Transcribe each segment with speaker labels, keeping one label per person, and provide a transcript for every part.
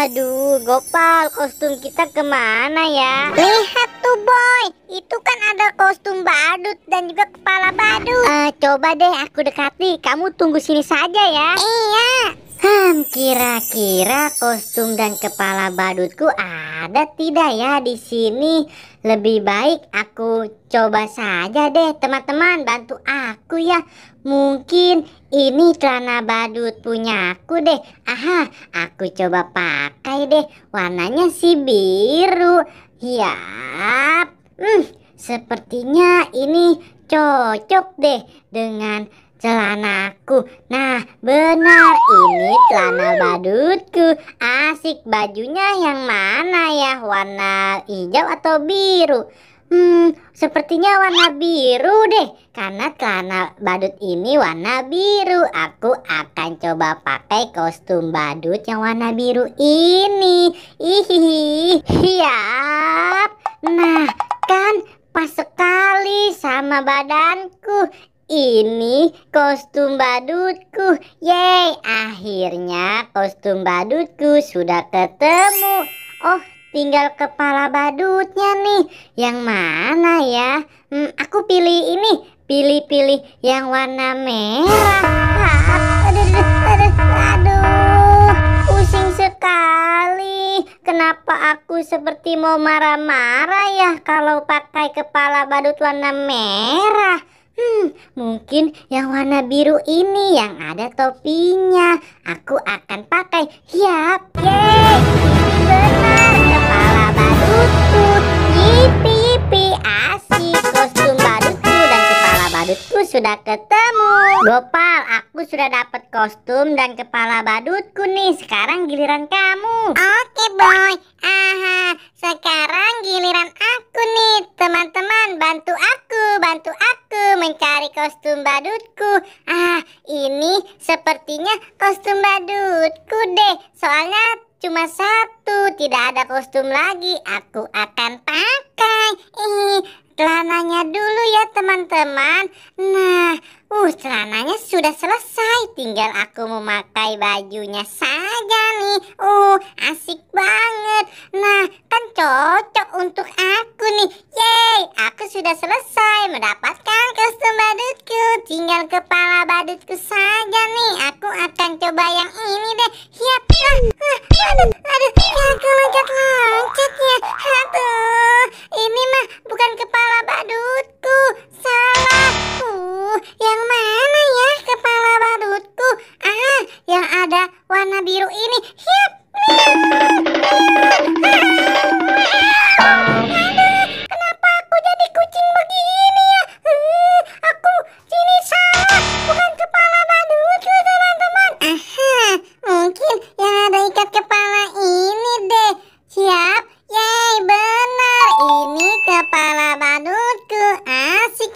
Speaker 1: Aduh, Gopal, kostum kita kemana ya?
Speaker 2: Lihat tuh Boy, itu kan ada kostum badut dan juga kepala badut.
Speaker 1: Coba deh aku dekati, kamu tunggu sini saja ya.
Speaker 2: Iya.
Speaker 1: Kira-kira kostum dan kepala badutku ada tidak ya di sini? Lebih baik aku coba saja deh, teman-teman, bantu aku ya. Mungkin ini celana badut punya aku deh. Aha, aku coba pakai deh. Warnanya sih biru. Yap. Sepertinya ini cocok deh dengan celanaku. Nah, benar, ini celana badutku. Asik, bajunya yang mana ya? Warna hijau atau biru? Sepertinya warna biru deh. Karena celana badut ini warna biru. Aku akan coba pakai kostum badut yang warna biru ini. Siap. Nah, kan pas sekali sama badanku. Ini kostum badutku. Yeay, akhirnya kostum badutku sudah ketemu. Oh, tinggal kepala badutnya nih. Yang mana ya? Aku pilih ini. Pilih yang warna merah. Aduh, pusing sekali. Kenapa aku seperti mau marah-marah ya kalau pakai kepala badut warna merah? Mungkin yang warna biru ini yang ada topinya. Aku akan pakai. Yap, yeay, ini benar kepala badutku. Yipi, asik, kostum badutku dan kepala badutku sudah ketemu. Gopal, aku sudah dapat kostum dan kepala badutku nih. Sekarang giliran kamu.
Speaker 2: Oke Boy. Sekarang giliran aku nih. Teman-teman, bantu aku mencari kostum badutku. Ini sepertinya kostum badutku deh. Soalnya cuma satu, tidak ada kostum lagi. Aku akan pakai celananya dulu ya teman-teman. Nah, celananya sudah selesai. Tinggal aku memakai bajunya saja nih. Asik banget. Nah, kan cocok untuk aku nih. Yeay, aku sudah selesai mendapatkan kostum badutku. Tinggal kepala badutku saja nih. Aku akan coba yang ini deh. Yap. Aduh, aku loncat-loncat ya. Aduh, ini mah bukan kepala badutku. Salah. Yang mana ya kepala badutku? Yang ada warna biru ini. Yap. Aduh, kenapa aku jadi kucing begini ya? Aku sini salah, bukan kepala badutku teman-teman. Mungkin yang ada ikat kepala ini deh. Siap, yeay, benar, ini kepala badutku. Asik,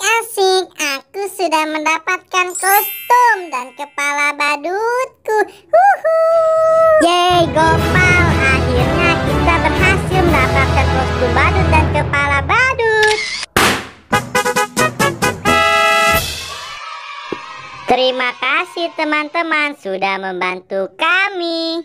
Speaker 2: aku sudah mendapatkan kostum dan kepala badutku.
Speaker 1: Yeay, Gopal, akhirnya kita berhasil mendapatkan kostum badut dan kepala badut. Terima kasih teman-teman sudah membantu kami.